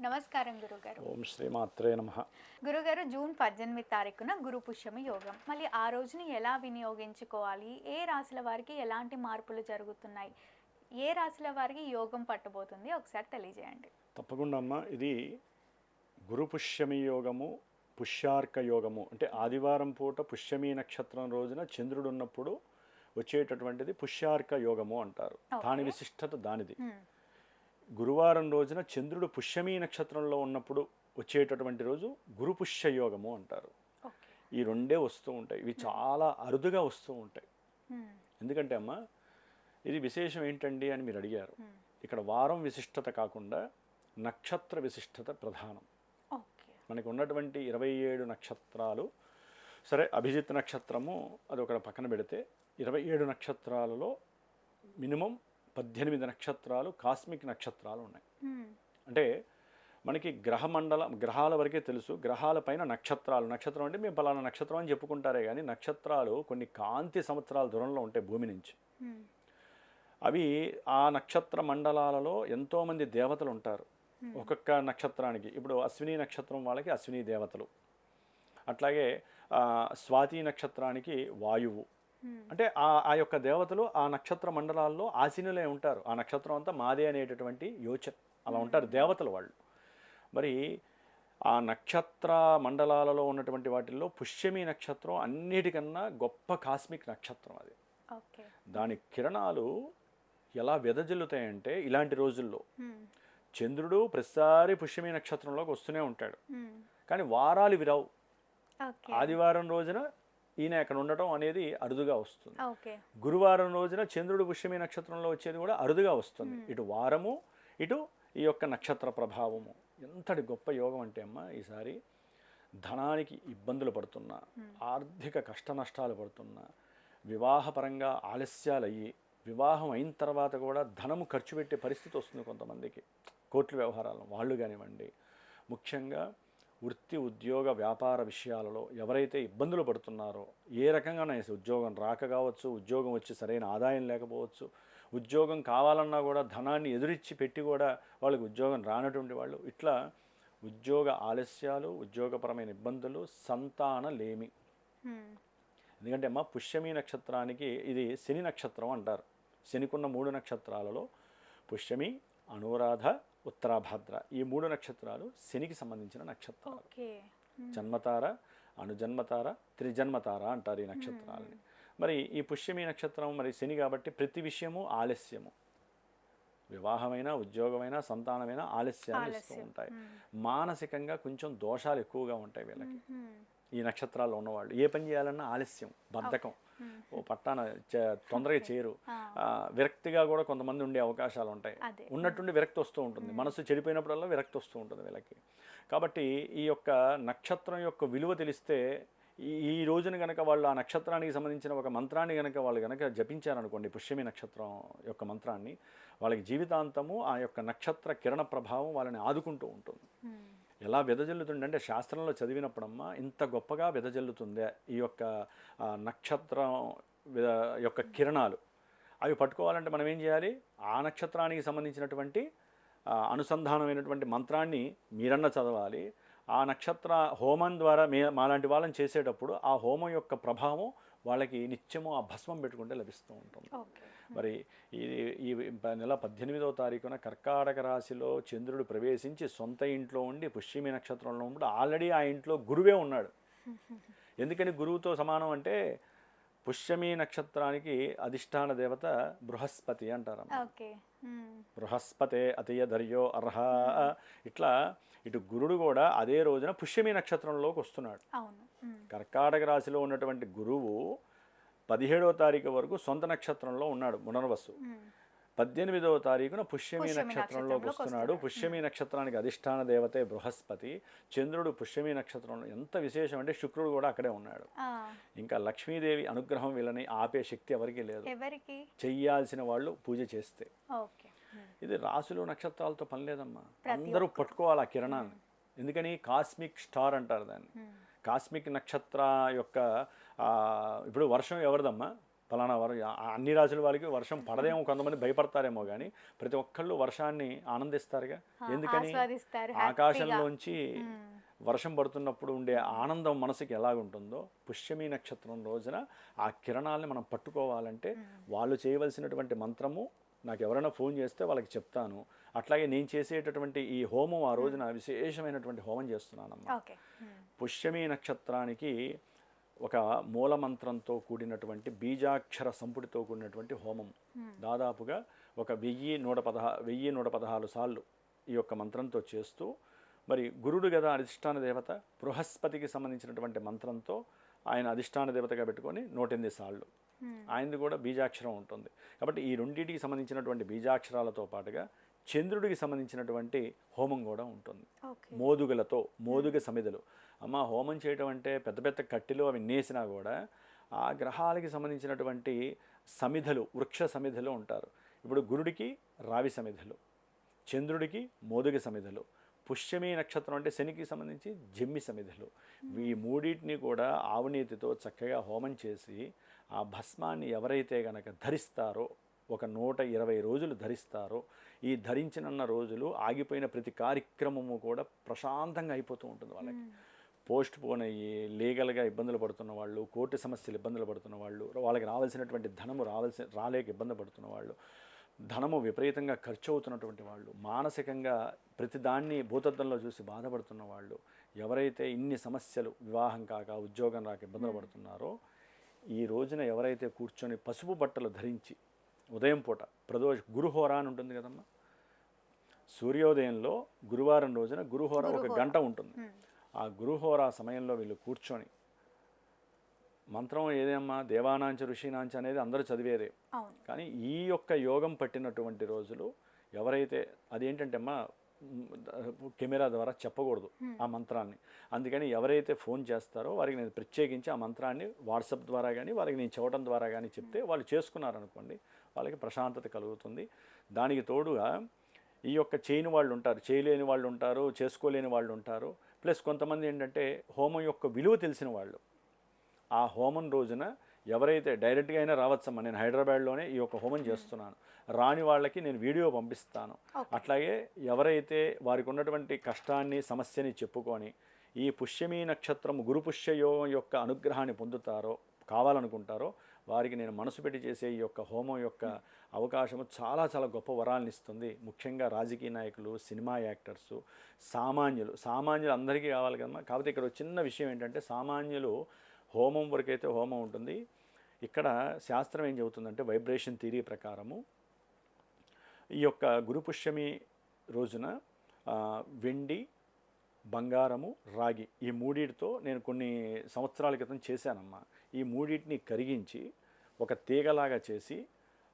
నమస్కారం గురుగారు. ఓం శ్రీమాత్రే నమః. గురుగారు, జూన్ 18 తారీఖున గురు పుష్యమి యోగం. మళ్ళీ ఆ రోజుని ఎలా వినియోగించుకోవాలి? ఏ రాశుల వారికి ఎలాంటి మార్పులు జరుగుతున్నాయి? ఏ రాశుల వారికి యోగం పట్టబోతుంది? ఒకసారి తెలియజేయండి. తప్పకుండా అమ్మ, ఇది గురు పుష్యమి యోగము, పుష్యార్క యోగము అంటే ఆదివారం పూట పుష్యమి నక్షత్రం రోజున చంద్రుడు ఉన్నప్పుడు వచ్చేటటువంటిది పుష్యార్క యోగము అంటారు. దాని విశిష్టత దానిది. గురువారం రోజున చంద్రుడు పుష్యమి నక్షత్రంలో ఉన్నప్పుడు వచ్చేటటువంటి రోజు గురు పుష్య యోగము అంటారు. ఈ రెండే వస్తూ ఉంటాయి. ఇవి చాలా అరుదుగా వస్తూ ఉంటాయి. ఎందుకంటే అమ్మ, ఇది విశేషం ఏంటండి అని మీరు అడిగారు. ఇక్కడ వారం విశిష్టత కాకుండా నక్షత్ర విశిష్టత ప్రధానం. మనకు ఉన్నటువంటి 27 నక్షత్రాలు, సరే అభిజిత్ నక్షత్రము అది ఒక పక్కన పెడితే 27 నక్షత్రాలలో మినిమం 18 నక్షత్రాలు కాస్మిక్ నక్షత్రాలు ఉన్నాయి. అంటే మనకి గ్రహాల వరకే తెలుసు. గ్రహాల పైన నక్షత్రం అంటే మేము పలానా నక్షత్రం అని చెప్పుకుంటారే కానీ నక్షత్రాలు కొన్ని కాంతి సంవత్సరాల దూరంలో ఉంటాయి భూమి నుంచి. అవి ఆ నక్షత్ర మండలాలలో ఎంతోమంది దేవతలు ఉంటారు. ఒక్కొక్క నక్షత్రానికి ఇప్పుడు అశ్విని నక్షత్రం వాళ్ళకి అశ్విని దేవతలు, అట్లాగే స్వాతి నక్షత్రానికి వాయువు. అంటే ఆ యొక్క దేవతలు ఆ నక్షత్ర మండలాల్లో ఆసీనులే ఉంటారు. ఆ నక్షత్రం అంతా మాదే అనేటటువంటి యోచన అలా ఉంటారు దేవతలు వాళ్ళు. మరి ఆ నక్షత్ర మండలాలలో ఉన్నటువంటి వాటిల్లో పుష్యమి నక్షత్రం అన్నిటికన్నా గొప్ప కాస్మిక్ నక్షత్రం. అది దాని కిరణాలు ఎలా వెదజల్లుతాయంటే ఇలాంటి రోజుల్లో చంద్రుడు ప్రతిసారి పుష్యమి నక్షత్రంలోకి వస్తూనే ఉంటాడు, కానీ వారాలు విరావు. ఆదివారం రోజున ఈయన అక్కడ ఉండటం అనేది అరుదుగా వస్తుంది. గురువారం రోజున చంద్రుడు పుష్యమి నక్షత్రంలో వచ్చేది కూడా అరుదుగా వస్తుంది. ఇటు వారము, ఇటు ఈ యొక్క నక్షత్ర ప్రభావము. ఎంతటి గొప్ప యోగం అంటే అమ్మ, ఈసారి ధనానికి ఇబ్బందులు పడుతున్నా, ఆర్థిక కష్ట నష్టాలు పడుతున్నా, వివాహపరంగా ఆలస్యాలయ్యి వివాహం అయిన తర్వాత కూడా ధనము ఖర్చు పెట్టే పరిస్థితి వస్తుంది కొంతమందికి. కోర్టు వ్యవహారాలు వాళ్ళు కానివ్వండి, ముఖ్యంగా వృత్తి ఉద్యోగ వ్యాపార విషయాలలో ఎవరైతే ఇబ్బందులు పడుతున్నారో, ఏ రకంగానే ఉద్యోగం రాక కావచ్చు, ఉద్యోగం వచ్చి సరైన ఆదాయం లేకపోవచ్చు, ఉద్యోగం కావాలన్నా కూడా ధనాన్ని ఎదురిచ్చి పెట్టి కూడా వాళ్ళకి ఉద్యోగం రానటువంటి వాళ్ళు, ఇట్లా ఉద్యోగ ఆలస్యాలు, ఉద్యోగపరమైన ఇబ్బందులు, సంతానలేమి. ఎందుకంటే అమ్మ, పుష్యమి నక్షత్రానికి ఇది శని నక్షత్రం అంటారు. శనికున్న 3 నక్షత్రాలలో పుష్యమి, అనురాధ, ఉత్తరాభాద్ర ఈ 3 నక్షత్రాలు శనికి సంబంధించిన నక్షత్రాలు. జన్మతార, అనుజన్మతార, త్రిజన్మతార అంటారు ఈ నక్షత్రాలని. మరి ఈ పుష్యమి నక్షత్రం మరి శని కాబట్టి ప్రతి విషయము ఆలస్యము. వివాహమైన, ఉద్యోగమైన, సంతానమైన ఆలస్యాలు ఇస్తూ ఉంటాయి. మానసికంగా కొంచెం దోషాలు ఎక్కువగా ఉంటాయి వీళ్ళకి. ఈ నక్షత్రాల్లో ఉన్నవాళ్ళు ఏ పని చేయాలన్నా ఆలస్యం, బద్ధకం, ఓ పట్టాన తొందరగా చేయరు. విరక్తిగా కూడా కొంతమంది ఉండే అవకాశాలు ఉంటాయి. ఉన్నట్టుండి విరక్తి వస్తూ ఉంటుంది. మనసు చెడిపోయినప్పుడల్లా విరక్తి వస్తూ ఉంటుంది వీళ్ళకి. కాబట్టి ఈ యొక్క నక్షత్రం యొక్క విలువ తెలిస్తే ఈ రోజున కనుక వాళ్ళు ఆ నక్షత్రానికి సంబంధించిన ఒక మంత్రాన్ని కనుక వాళ్ళు కనుక జపించారనుకోండి, పుష్యమి నక్షత్రం యొక్క మంత్రాన్ని, వాళ్ళకి జీవితాంతము ఆ యొక్క నక్షత్ర కిరణ ప్రభావం వాళ్ళని ఆదుకుంటూ ఉంటుంది. ఎలా వెదజల్లుతుంది అంటే శాస్త్రంలో చదివినప్పుడమ్మా ఇంత గొప్పగా వెదజల్లుతుంది ఈ యొక్క నక్షత్రం యొక్క కిరణాలు. అవి పట్టుకోవాలంటే మనం ఏం చేయాలి? ఆ నక్షత్రానికి సంబంధించినటువంటి అనుసంధానమైనటువంటి మంత్రాన్ని మీరన్నా చదవాలి. ఆ నక్షత్ర హోమం ద్వారా మాలాంటి వాళ్ళని చేసేటప్పుడు ఆ హోమం యొక్క ప్రభావం వాళ్ళకి నిత్యము ఆ భస్మం పెట్టుకుంటే లభిస్తూ ఉంటుంది. మరి ఈ నెల 18వ తారీఖున కర్కాటక రాశిలో చంద్రుడు ప్రవేశించి సొంత ఇంట్లో ఉండి పుష్యమి నక్షత్రంలో ఉండి ఆల్రెడీ ఆ ఇంట్లో గురువే ఉన్నాడు. ఎందుకని గురువుతో సమానం అంటే పుష్యమి నక్షత్రానికి అధిష్టాన దేవత బృహస్పతి అంటారు. బృహస్పతే అతయ ధర్యో అర్హ. ఇట్లా ఇటు గురుడు కూడా అదే రోజున పుష్యమి నక్షత్రంలోకి వస్తున్నాడు. కర్కాటక రాశిలో ఉన్నటువంటి గురువు 17వ తారీఖు వరకు సొంత నక్షత్రంలో ఉన్నాడు పునర్వసు. 18వ తారీఖున పుష్యమి నక్షత్రంలోకి వస్తున్నాడు. పుష్యమి నక్షత్రానికి అధిష్టాన దేవతే బృహస్పతి. చంద్రుడు పుష్యమి నక్షత్రంలో. ఎంత విశేషం అంటే శుక్రుడు కూడా అక్కడే ఉన్నాడు. ఇంకా లక్ష్మీదేవి అనుగ్రహం వీళ్ళని ఆపే శక్తి ఎవరికి లేదు, చెయ్యాల్సిన వాళ్ళు పూజ చేస్తే. ఇది రాసులు నక్షత్రాలతో పని లేదమ్మా, అందరూ పట్టుకోవాలి ఆ కిరణాన్ని. ఎందుకని కాస్మిక్ స్టార్ అంటారు దాన్ని. కాస్మిక్ నక్షత్ర యొక్క ఇప్పుడు వర్షం ఎవరిదమ్మా? ఫలానా అన్ని రాసుల వారికి వర్షం పడదేమో, కొంతమంది భయపడతారేమో, కానీ ప్రతి ఒక్కళ్ళు వర్షాన్ని ఆనందిస్తారుగా. ఎందుకని? ఆస్వాదిస్తారు ఆకాశంలోంచి వర్షం పడుతున్నప్పుడు ఉండే ఆనందం మనసుకి ఎలాగుంటుందో, పుష్యమి నక్షత్రం రోజున ఆ కిరణాలని మనం పట్టుకోవాలంటే వాళ్ళు చేయవలసినటువంటి మంత్రము నాకు ఎవరైనా ఫోన్ చేస్తే వాళ్ళకి చెప్తాను. అట్లాగే నేను చేసేటటువంటి ఈ హోమం ఆ రోజున విశేషమైనటువంటి హోమం చేస్తున్నానమ్మా. పుష్యమి నక్షత్రానికి ఒక మూలమంత్రంతో కూడినటువంటి బీజాక్షర సంపుటితో కూడినటువంటి హోమం దాదాపుగా ఒక 1114 సార్లు ఈ యొక్క మంత్రంతో చేస్తూ, మరి గురుడు కదా అధిష్టాన దేవత, బృహస్పతికి సంబంధించినటువంటి మంత్రంతో ఆయన అధిష్టాన దేవతగా పెట్టుకొని 108 సార్లు ఆయనది కూడా బీజాక్షరం ఉంటుంది. కాబట్టి ఈ రెండింటికి సంబంధించినటువంటి బీజాక్షరాలతో పాటుగా చంద్రుడికి సంబంధించినటువంటి హోమం కూడా ఉంటుంది. మోదుగలతో, మోదుగ సమిధలు. అమ్మ, హోమం చేయటం అంటే పెద్ద పెద్ద కట్టిలో అవి నేసినా కూడా ఆ గ్రహాలకి సంబంధించినటువంటి సమిధలు, వృక్ష సమిధలు ఉంటారు. ఇప్పుడు గురుడికి రావి సమిధలు, చంద్రుడికి మోదుగ సమిధలు, పుష్యమి నక్షత్రం అంటే శనికి సంబంధించి జమ్మి సమిధలు. ఈ మూడింటిని కూడా ఆవునీతితో చక్కగా హోమం చేసి ఆ భస్మాన్ని ఎవరైతే గనక ధరిస్తారో, ఒక 120 రోజులు ధరిస్తారో, ఈ ధరించిన రోజులు ఆగిపోయిన ప్రతి కార్యక్రమము కూడా ప్రశాంతంగా అయిపోతూ ఉంటుంది. వాళ్ళకి పోస్ట్ పోన్ అయ్యి లీగల్గా ఇబ్బందులు పడుతున్న వాళ్ళు, కోర్టు సమస్యలు ఇబ్బందులు పడుతున్న వాళ్ళు, వాళ్ళకి రావాల్సినటువంటి ధనము రాలేక ఇబ్బంది పడుతున్న వాళ్ళు, ధనము విపరీతంగా ఖర్చు అవుతున్నటువంటి వాళ్ళు, మానసికంగా ప్రతిదాన్ని భూతత్వంలో చూసి బాధపడుతున్న వాళ్ళు, ఎవరైతే ఇన్ని సమస్యలు, వివాహం కాక ఉద్యోగం రాక ఇబ్బందులు పడుతున్నారో, ఈ రోజున ఎవరైతే కూర్చొని పసుపు బట్టలు ధరించి ఉదయం పూట గురుహోర అని ఉంటుంది కదమ్మా, సూర్యోదయంలో గురువారం రోజున గురుహోర 1 గంట ఉంటుంది. ఆ గురుహోర సమయంలో వీళ్ళు కూర్చొని మంత్రం ఏదేమ్మా, దేవానాంచ ఋషినాంచ అనేది అందరూ చదివేదే. కానీ ఈ యొక్క యోగం పట్టినటువంటి రోజులు ఎవరైతే, అదేంటంటే అమ్మా కెమెరా ద్వారా చెప్పకూడదు ఆ మంత్రాన్ని. అందుకని ఎవరైతే ఫోన్ చేస్తారో వారికి నేను ప్రత్యేకించి ఆ మంత్రాన్ని వాట్సాప్ ద్వారా కానీ వాళ్ళకి నేను చెప్పడం ద్వారా కానీ చెప్తే వాళ్ళు చేసుకున్నారనుకోండి, వాళ్ళకి ప్రశాంతత కలుగుతుంది. దానికి తోడుగా ఈ యొక్క చేయని వాళ్ళు ఉంటారు, చేయలేని వాళ్ళు ఉంటారు, చేసుకోలేని వాళ్ళు ఉంటారు. ప్లస్ కొంతమంది ఏంటంటే హోమం యొక్క విలువ తెలిసిన వాళ్ళు, ఆ హోమం రోజున ఎవరైతే డైరెక్ట్గా అయినా రావచ్చమ్మా, నేను హైదరాబాద్లోనే ఈ యొక్క హోమం చేస్తున్నాను, రాని వాళ్ళకి నేను వీడియో పంపిస్తాను. అట్లాగే ఎవరైతే వారికి ఉన్నటువంటి కష్టాన్ని, సమస్యని చెప్పుకొని ఈ పుష్యమి నక్షత్రం గురు పుష్యయోగం యొక్క అనుగ్రహాన్ని పొందుతారో, కావాలనుకుంటారో, వారికి నేను మనసు పెట్టి చేసే ఈ యొక్క హోమం యొక్క అవకాశము చాలా చాలా గొప్ప వరాలను ఇస్తుంది. ముఖ్యంగా రాజకీయ నాయకులు, సినిమా యాక్టర్సు, సామాన్యులు అందరికీ కావాలి కదమ్మా. కాకపోతే ఇక్కడ చిన్న విషయం ఏంటంటే, సామాన్యులు హోమం వరకైతే హోమం ఉంటుంది. ఇక్కడ శాస్త్రం ఏం చెబుతుందంటే, వైబ్రేషన్ థియరీ ప్రకారము ఈ యొక్క గురుపుష్యమి రోజున వెండి, బంగారము, రాగి ఈ మూడింటితో నేను కొన్ని సంవత్సరాల క్రితం చేశానమ్మా. ఈ మూడింటిని కరిగించి ఒక తీగలాగా చేసి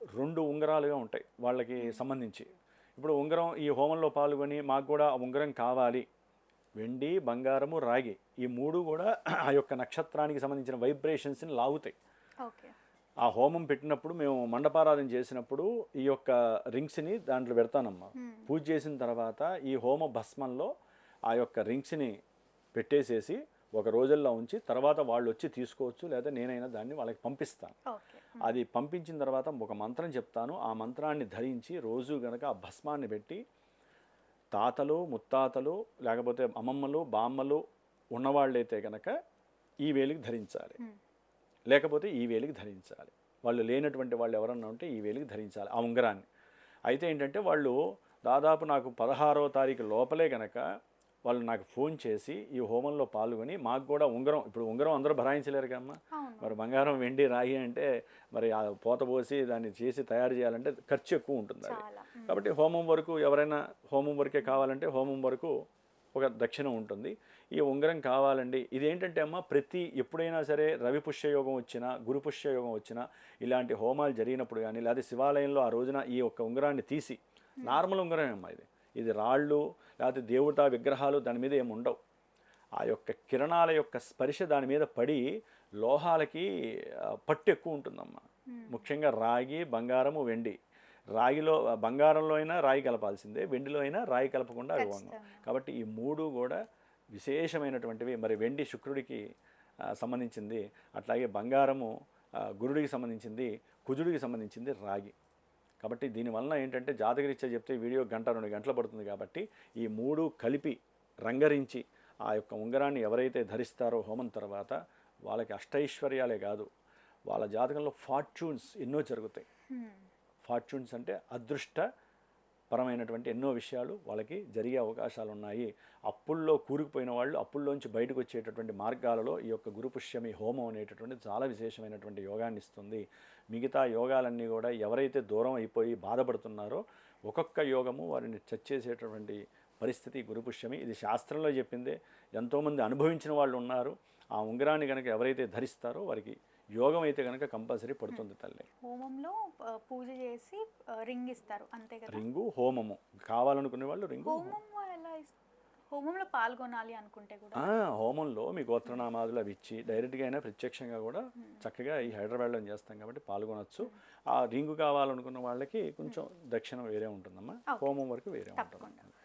2 ఉంగరాలుగా ఉంటాయి వాళ్ళకి సంబంధించి. ఇప్పుడు ఉంగరం ఈ హోమంలో పాల్గొని మాకు కూడా ఉంగరం కావాలి, వెండి, బంగారము, రాగి ఈ 3 కూడా ఆ యొక్క నక్షత్రానికి సంబంధించిన వైబ్రేషన్స్ని లాగుతాయి. ఆ హోమం పెట్టినప్పుడు మేము మండపారాధన చేసినప్పుడు ఈ యొక్క రింగ్స్ని దాంట్లో పెడతానమ్మా. పూజ చేసిన తర్వాత ఈ హోమ భస్మంలో ఆ యొక్క రింగ్స్ని పెట్టేసేసి 1 రోజుల్లో ఉంచి తర్వాత వాళ్ళు వచ్చి తీసుకోవచ్చు, లేదా నేనైనా దాన్ని వాళ్ళకి పంపిస్తాను. అది పంపించిన తర్వాత ఒక మంత్రం చెప్తాను, ఆ మంత్రాన్ని ధరించి రోజు గనక ఆ భస్మాన్ని పెట్టి తాతలు, ముత్తాతలు, లేకపోతే అమ్మమ్మలు, బామ్మలు ఉన్నవాళ్ళైతే కనుక ఈ వేలికి ధరించాలి, లేకపోతే ఈ వేలికి ధరించాలి. వాళ్ళు లేనటువంటి వాళ్ళు ఎవరన్నా ఉంటే ఈ వేలికి ధరించాలి ఆ ఉంగరాన్ని. అయితే ఏంటంటే వాళ్ళు దాదాపు నాకు 16వ తారీఖు లోపలే కనుక వాళ్ళు నాకు ఫోన్ చేసి ఈ హోమంలో పాల్గొని మాకు కూడా ఉంగరం, ఇప్పుడు ఉంగరం అందరూ భరాయించలేరు కమ్మా, మరి బంగారం, వెండి, రాగి అంటే మరి ఆ పోత పోసి దాన్ని చేసి తయారు చేయాలంటే ఖర్చు ఎక్కువ ఉంటుంది అది. కాబట్టి హోమం వరకు ఎవరైనా హోమం వరకే కావాలంటే హోమం వరకు ఒక దక్షిణ ఉంటుంది. ఈ ఉంగరం కావాలండి. ఇదేంటంటే అమ్మ, ఎప్పుడైనా సరే రవి పుష్యయోగం వచ్చినా, గురు పుష్యయోగం వచ్చినా, ఇలాంటి హోమాలు జరిగినప్పుడు కానీ, లేదా శివాలయంలో ఆ రోజున ఈ యొక్క ఉంగరాన్ని తీసి, నార్మల్ ఉంగరమే అమ్మ ఇది రాళ్ళు లేకపోతే దేవతా విగ్రహాలు దాని మీద ఏమి ఉండవు. ఆ యొక్క కిరణాల యొక్క స్పర్శ దాని మీద పడి లోహాలకి పట్టు ఎక్కువ ఉంటుందమ్మా. ముఖ్యంగా రాగి, బంగారము, వెండి. రాగిలో, బంగారంలో అయినా రాయి కలపాల్సిందే, వెండిలో అయినా రాయి కలపకుండా అవి వంగం. కాబట్టి ఈ 3 కూడా విశేషమైనటువంటివి. మరి వెండి శుక్రుడికి సంబంధించింది, అట్లాగే బంగారము గురుడికి సంబంధించింది, కుజుడికి సంబంధించింది రాగి. కాబట్టి దీనివల్ల ఏంటంటే జాతకరీత్యా చెప్తే వీడియో 1-2 గంటలు పడుతుంది. కాబట్టి ఈ 3 కలిపి రంగరించి ఆ యొక్క ఉంగరాన్ని ఎవరైతే ధరిస్తారో హోమం తర్వాత వాళ్ళకి అష్టైశ్వర్యాలే కాదు, వాళ్ళ జాతకంలో ఫార్చ్యూన్స్ ఎన్నో జరుగుతాయి. ఫార్చ్యూన్స్ అంటే అదృష్టపరమైనటువంటి ఎన్నో విషయాలు వాళ్ళకి జరిగే అవకాశాలు ఉన్నాయి. అప్పుల్లో కూరుకుపోయిన వాళ్ళు అప్పుల్లోంచి బయటకు వచ్చేటటువంటి మార్గాలలో ఈ యొక్క గురుపుష్యమి హోమం అనేటటువంటిది చాలా విశేషమైనటువంటి యోగాన్ని ఇస్తుంది. మిగతా యోగాలన్నీ కూడా ఎవరైతే దూరం అయిపోయి బాధపడుతున్నారో ఒక్కొక్క యోగము వారిని చచ్చేసేటటువంటి పరిస్థితి గురుపుష్యమి. ఇది శాస్త్రంలో చెప్పిందే, ఎంతోమంది అనుభవించిన వాళ్ళు ఉన్నారు. ఆ ఉంగరాన్ని కనుక ఎవరైతే ధరిస్తారో వారికి యోగం అయితే కనుక కంపల్సరీ పడుతుంది తల్లి. హోమంలో పూజ చేసి రింగ్ ఇస్తారు అంతే కదా? రింగు హోమము కావాలనుకునే వాళ్ళు రింగు. హోమంలో పాల్గొనాలి అనుకుంటే కూడా హోమంలో మీ గోత్రనామాదులు అవి ఇచ్చి డైరెక్ట్గా అయినా ప్రత్యక్షంగా కూడా చక్కగా ఈ హైదరాబాద్లో చేస్తాం కాబట్టి పాల్గొనవచ్చు. ఆ రింగు కావాలనుకున్న వాళ్ళకి కొంచెం దక్షిణ వేరే ఉంటుందమ్మా, హోమం వరకు వేరే ఉంటుంది.